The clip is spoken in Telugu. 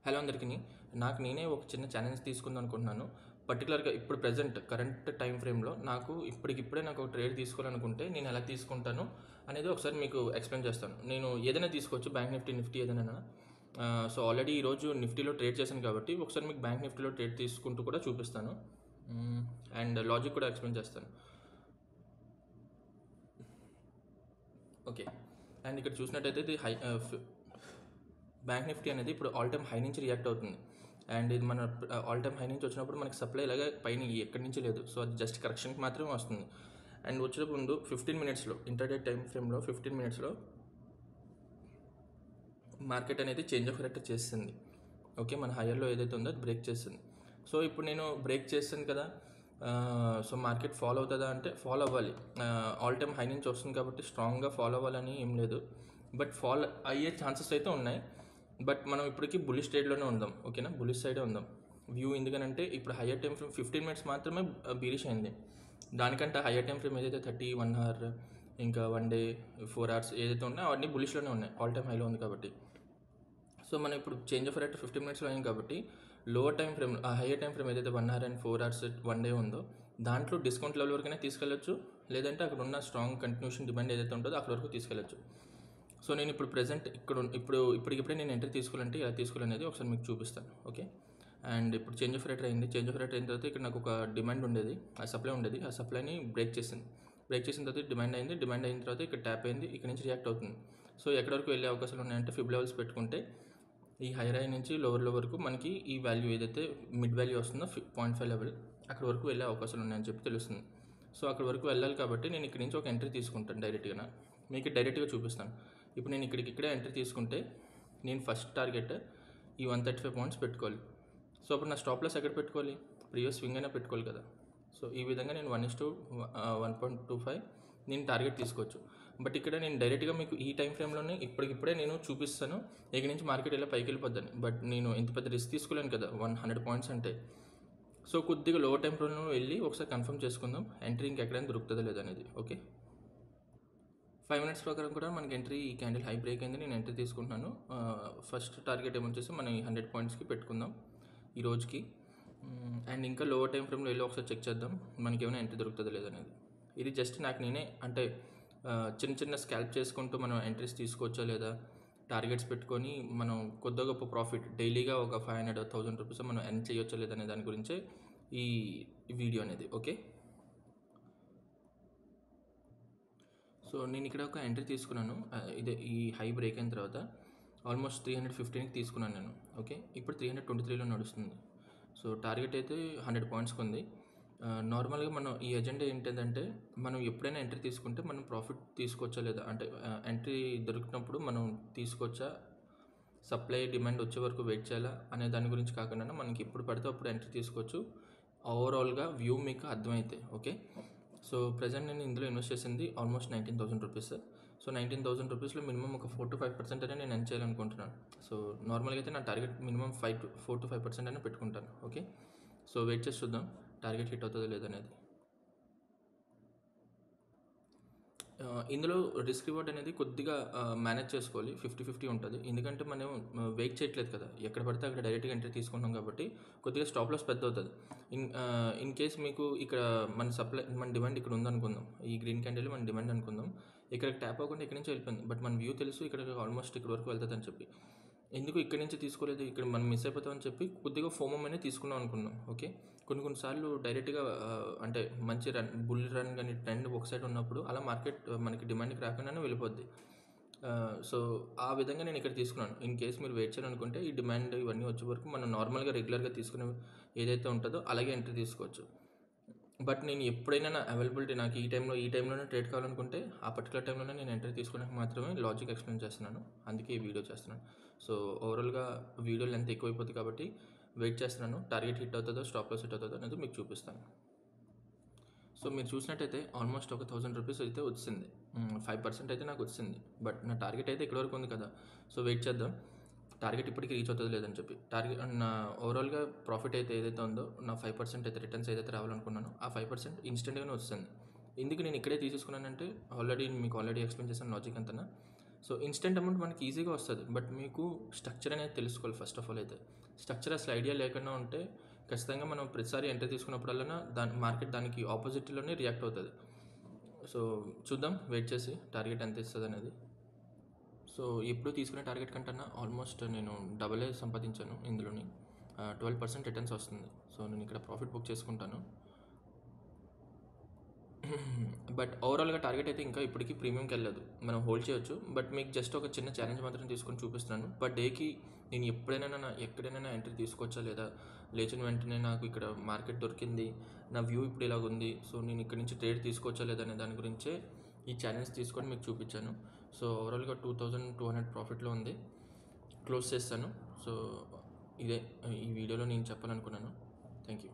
హలో అందరికీ. నాకు నేనే ఒక చిన్న ఛాలెంజ్ తీసుకుందాం అనుకుంటున్నాను. పర్టికులర్‌గా ఇప్పుడు కరెంట్ టైమ్ ఫ్రేమ్‌లో నాకు ఇప్పటికిప్పుడే నాకు ఒక ట్రేడ్ తీసుకోవాలనుకుంటే నేను ఎలా తీసుకుంటాను అనేది ఒకసారి మీకు ఎక్స్‌ప్లెయిన్ చేస్తాను. నేను ఏదైనా తీసుకోవచ్చు, బ్యాంక్ నిఫ్టీ ఏదైనా. సో, ఆల్రెడీ ఈరోజు నిఫ్టీలో ట్రేడ్ చేశాను కాబట్టి ఒకసారి మీకు బ్యాంక్ నిఫ్టీలో ట్రేడ్ తీసుకుంటూ కూడా చూపిస్తాను. అండ్ లాజిక్ కూడా ఎక్స్‌ప్లెయిన్ చేస్తాను. ఓకే. అండ్ ఇక్కడ చూసినట్టయితే ఇది బ్యాంక్ నిఫ్టీ అనేది ఇప్పుడు ఆల్ టైమ్ హై నుంచి రియాక్ట్ అవుతుంది. అండ్ ఇది మన ఆల్ టైమ్ హై నుంచి వచ్చినప్పుడు మనకి సప్లై ఇలాగే పైన ఎక్కడి నుంచి లేదు. సో అది జస్ట్ కరెక్షన్కి మాత్రమే వస్తుంది. అండ్ వచ్చేటప్పుడు ముందు 15 మినిట్స్లో ఇంటర్డే టైం ఫ్రేమ్లో 15 మినిట్స్లో మార్కెట్ అనేది చేంజ్ ఆఫ్ కరెక్ట్ చేస్తుంది. ఓకే, మన హైయర్లో ఏదైతే ఉందో అది బ్రేక్ చేస్తుంది. సో ఇప్పుడు నేను బ్రేక్ చేస్తాను కదా, సో మార్కెట్ ఫాలో అవుతుందా అంటే ఫాలో అవ్వాలి. ఆల్ టైమ్ హై నుంచి వస్తుంది కాబట్టి స్ట్రాంగ్గా ఫాలో అవ్వాలని ఏం లేదు. బట్ ఫాలో అయ్యే ఛాన్సెస్ అయితే ఉన్నాయి. బట్ మనం ఇప్పటికీ బుల్లిష్ ట్రేడ్లోనే ఉందాం. ఓకేనా, బుల్లిష్ సైడే ఉందాం. వ్యూ ఎందుకనంటే ఇప్పుడు హయ్యర్ టైం ఫ్రేమ్ 15 మినిట్స్ మాత్రమే బీరిష్ అయింది. దానికంటే హయ్యర్ టైం ఫ్రేమ్ ఏదైతే 1 అవర్ ఇంకా 1 డే 4 అవర్స్ ఏదైతే ఉన్నాయో అవన్నీ బుల్లిష్లోనే ఉన్నాయి, ఆల్ టైమ్ హైలో ఉంది కాబట్టి. సో మనం ఇప్పుడు చేంజ్ ఆఫ్ రేట్ 15 మినిట్స్లో అయింది కాబట్టి lower time frame higher time frame ఏదైతే 1 అవర్ అండ్ 4 అవర్స్ 1 డే ఉందో దాంట్లో డిస్కౌంట్ లెవెల్ వరకైనా తీసుకెళ్ళచ్చు, లేదంటే అక్కడ ఉన్న స్ట్రాంగ్ కంటిన్యూషన్ డిమాండ్ ఏదైతే ఉంటుందో అక్కడ వరకు తీసుకెళ్ళచ్చు. సో నేను ఇప్పుడు ప్రెజెంట్ ఇప్పటికిప్పుడే నేను ఎంట్రీ తీసుకోవాలంటే ఎలా తీసుకోవాలనేది ఒకసారి మీకు చూపిస్తాను. ఓకే, అండ్ ఇప్పుడు చేంజ్ ఆఫ్ రేట్ అయింది. చేంజ్ ఆఫ్ రేట్ అయిన తర్వాత ఇక్కడ నాకు ఒక డిమాండ్ ఉండేది, ఆ సప్లై ఉండేది. ఆ సప్లైని బ్రేక్ చేసిన తర్వాత డిమాండ్ అయింది. డిమాండ్ అయిన తర్వాత ఇక్కడ ట్యాప్ అయింది, ఇక్కడ నుంచి రియాక్ట్ అవుతుంది. సో ఎక్కడి వరకు వెళ్ళే అవకాశాలు ఉన్నాయంటే ఫిబ్ లెవెల్స్ పెట్టుకుంటే ఈ హైయర్ హై నుంచి లోవర్ లో వరకు మనకి ఈ వాల్యూ ఏదైతే మిడ్ వాల్యూ వస్తుందో 0.5 లెవెల్ అక్కడ వరకు వెళ్ళే అవకాశాలు ఉన్నాయని చెప్పి తెలుస్తుంది. సో అక్కడ వరకు వెళ్ళాలి కాబట్టి నేను ఇక్కడ నుంచి ఒక ఎంట్రీ తీసుకుంటాను డైరెక్ట్గా. మీకు డైరెక్ట్గా చూపిస్తాను. ఇప్పుడు నేను ఇక్కడే ఎంట్రీ తీసుకుంటే నేను ఫస్ట్ టార్గెట్ ఈ 135 పాయింట్స్ పెట్టుకోవాలి. సో అప్పుడు నా స్టాప్ లాస్ ఎక్కడ పెట్టుకోవాలి, ప్రీవియస్ స్వింగ్ అయినా పెట్టుకోవాలి కదా. సో ఈ విధంగా నేను 1:1.25 నేను టార్గెట్ తీసుకోవచ్చు. బట్ ఇక్కడ నేను డైరెక్ట్గా మీకు ఈ టైం ఫ్రేమ్లోనే ఇప్పటికిప్పుడే నేను చూపిస్తాను ఇక్కడ నుంచి మార్కెట్ ఇలా పైకి వెళ్ళిపోద్దని. బట్ నేను ఇంత పెద్ద రిస్క్ తీసుకోలేను కదా 100 పాయింట్స్ అంటే. సో కొద్దిగా లో టైం ఫ్రేమ్లో వెళ్ళి ఒకసారి కన్ఫర్మ్ చేసుకుందాం ఎంట్రీ ఇంకెక్కడైనా దొరుకుతుందో లేదనేది. ఓకే, 5 మినిట్స్ ప్రకారం కూడా మనకి ఎంట్రీ ఈ క్యాండిల్ హై బ్రేక్ అయింది. నేను ఎంట్రీ తీసుకుంటున్నాను. ఫస్ట్ టార్గెట్ ఏమొచ్చేసి మనం ఈ 100 పాయింట్స్కి పెట్టుకుందాం ఈ రోజుకి. అండ్ ఇంకా లోవర్ టైం ఫ్రేమ్లో వెళ్ళి ఒకసారి చెక్ చేద్దాం మనకి ఏమైనా ఎంట్రీ దొరుకుతుందో లేదనేది. ఇది జస్ట్ నాకు నేనే అంటే చిన్న స్కాల్ప్ చేసుకుంటూ మనం ఎంట్రీస్ తీసుకోవచ్చా లేదా, టార్గెట్స్ పెట్టుకొని మనం కొద్ది గొప్ప ప్రాఫిట్ డైలీగా ఒక 500-1000 రూపీస్ మనం ఎర్న్ చేయొచ్చా లేదనే దాని గురించే ఈ వీడియో అనేది. ఓకే, సో నేను ఇక్కడ ఒక ఎంట్రీ తీసుకున్నాను. ఇదే ఈ హై బ్రేక్ అయిన తర్వాత ఆల్మోస్ట్ 315కి తీసుకున్నాను నేను. ఓకే, ఇప్పుడు 323లో నడుస్తుంది. సో టార్గెట్ అయితే 100 పాయింట్స్కి ఉంది. నార్మల్గా మనం ఈ ఎజెండా ఏంటంటే మనం ఎప్పుడైనా ఎంట్రీ తీసుకుంటే మనం ప్రాఫిట్ తీసుకోవచ్చా లేదా, అంటే ఎంట్రీ దొరికినప్పుడు మనం తీసుకోవచ్చా, సప్లై డిమాండ్ వచ్చే వరకు వెయిట్ చేయాలా అనే దాని గురించి కాకుండా మనకి ఎప్పుడు పడితే అప్పుడు ఎంట్రీ తీసుకోవచ్చు. ఓవరాల్గా వ్యూ మీకు అర్థమైతే. ఓకే, సో ప్రజెంట్ నేను ఇందులో ఇన్వెస్ట్ చేసింది ఆల్మోస్ట్ 19,000 రూపీస్. సో 19,000 రూపీస్లో మినిమం ఒక 4-5% అనే నేను ఎర్న్ చేయాలనుకుంటున్నాను. సో నార్మల్గా అయితే నా టార్గెట్ మినిమం 4-5% అయినా పెట్టుకుంటాను. ఓకే, సో వెయిట్ చేసి చూద్దాం టార్గెట్ హిట్ అవుతుందో లేదనేది. ఇందులో రిస్క్ రివార్డ్ అనేది కొద్దిగా మేనేజ్ చేసుకోవాలి. 50-50 ఉంటుంది. ఎందుకంటే మనం వెయిట్ చేయట్లేదు కదా, ఎక్కడ పడితే అక్కడ డైరెక్ట్గా ఎంట్రీ తీసుకుంటాం కాబట్టి కొద్దిగా స్టాప్ లాస్ పెద్ద అవుతుంది. ఇన్ కేస్ మీకు ఇక్కడ మన డిమాండ్ ఇక్కడ ఉందనుకుందాం, ఈ గ్రీన్ క్యాండిల్ మన డిమాండ్ అనుకుందాం, ఇక్కడ ట్యాప్ అవ్వకుండా ఇక్కడ నుంచి వెళ్ళిపోయింది. బట్ మన వ్యూ తెలుసు ఇక్కడ ఆల్మోస్ట్ ఇక్కడ వరకు వెళ్తుంది అని చెప్పి, ఎందుకు ఇక్కడ నుంచి తీసుకోలేదు, ఇక్కడ మనం మిస్ అయిపోతామని చెప్పి కొద్దిగా ఫోమం అనేది తీసుకుందాం అనుకున్నాం. ఓకే, కొన్నిసార్లు డైరెక్ట్గా అంటే మంచి బుల్ రన్ కానీ ట్రెండ్ ఒక సైడ్ ఉన్నప్పుడు అలా మార్కెట్ మనకి డిమాండ్కి రాకుండానే వెళ్ళిపోద్ది. సో ఆ విధంగా నేను ఇక్కడ తీసుకున్నాను. ఇన్ కేస్ మీరు వెయిట్ చేయాలనుకుంటే ఈ డిమాండ్ ఇవన్నీ వచ్చే వరకు మనం నార్మల్గా రెగ్యులర్గా తీసుకునే ఏదైతే ఉంటుందో అలాగే ఎంట్రీ తీసుకోవచ్చు. బట్ నేను ఎప్పుడైనా నా అవైలబిలిటీ నాకు ఈ టైంలోనే ట్రేడ్ కావాలనుకుంటే ఆ పర్టికులర్ టైంలోనే నేను ఎంట్రీ తీసుకోవడానికి మాత్రమే లాజిక్ ఎక్స్ప్లెయిన్ చేస్తున్నాను. అందుకే ఈ వీడియో చేస్తున్నాను. సో ఓవరాల్గా వీడియో లెంత్ ఎక్కువైపోతుంది కాబట్టి వెయిట్ చేస్తున్నాను. టార్గెట్ హిట్ అవుతుందో స్టాప్ లాస్ హిట్ అవుతుందో అనేది మీకు చూపిస్తాను. సో మీరు చూసినట్టయితే ఆల్మోస్ట్ ఒక 1000 రూపీస్ అయితే వచ్చింది. 5% అయితే నాకు వచ్చింది. బట్ నా టార్గెట్ అయితే ఇక్కడ వరకు ఉంది కదా. సో వెయిట్ చేద్దాం టార్గెట్ ఇప్పటికి రీచ్ అవుతుంది లేదని చెప్పి. నా ఓవరాల్గా ప్రాఫిట్ అయితే ఏదైతే ఉందో నా 5% అయితే రిటర్న్స్ ఏదైతే రావాలనుకున్నానో ఆ 5% ఇన్స్టెంట్గానే వస్తుంది. ఎందుకు నేను ఇక్కడే తీసేసుకున్నానంటే మీకు ఆల్రెడీ ఎక్స్ప్లెయిన్ చేశాను లాజిక్ అంతా. సో ఇన్స్టెంట్ అమౌంట్ మనకి ఈజీగా వస్తుంది, బట్ మీకు స్ట్రక్చర్ అనేది తెలుసుకోవాలి ఫస్ట్ ఆఫ్ ఆల్. అయితే స్ట్రక్చర్ అసలు ఐడియా లేకుండా ఉంటే ఖచ్చితంగా మనం ప్రతిసారి ఎంట్రీ తీసుకున్నప్పుడల్లా మార్కెట్ దానికి ఆపోజిట్లోనే రియాక్ట్ అవుతుంది. సో చూద్దాం, వెయిట్ చేసి టార్గెట్ ఎంత ఇస్తుంది అనేది. సో ఎప్పుడు తీసుకునే టార్గెట్ కంటే ఆల్మోస్ట్ నేను డబుల్ సంపాదించాను ఇందులోని. 12% రిటర్న్స్ వస్తుంది. సో నేను ఇక్కడ ప్రాఫిట్ బుక్ చేసుకుంటాను. బట్ ఓవరాల్గా టార్గెట్ అయితే ఇంకా ఇప్పటికీ ప్రీమియంకి వెళ్ళలేదు, మనం హోల్డ్ చేయొచ్చు. బట్ మీకు జస్ట్ ఒక చిన్న ఛాలెంజ్ మాత్రం తీసుకొని చూపిస్తున్నాను. పర్ డేకి నేను ఎక్కడైనా ఎంట్రీ తీసుకోవచ్చా లేదా, లేచిన వెంటనే నాకు ఇక్కడ మార్కెట్ దొరికింది, నా వ్యూ ఇప్పుడు ఇలాగ ఉంది, సో నేను ఇక్కడ నుంచి ట్రేడ్ తీసుకోవచ్చా లేదా అనే దాని గురించే ఈ ఛాలెంజ్ తీసుకొని మీకు చూపించాను. సో ఓవరాల్గా 2200 ప్రాఫిట్లో ఉంది, క్లోజ్ చేస్తాను. సో ఇదే ఈ వీడియోలో నేను చెప్పాలనుకున్నాను. Thank you.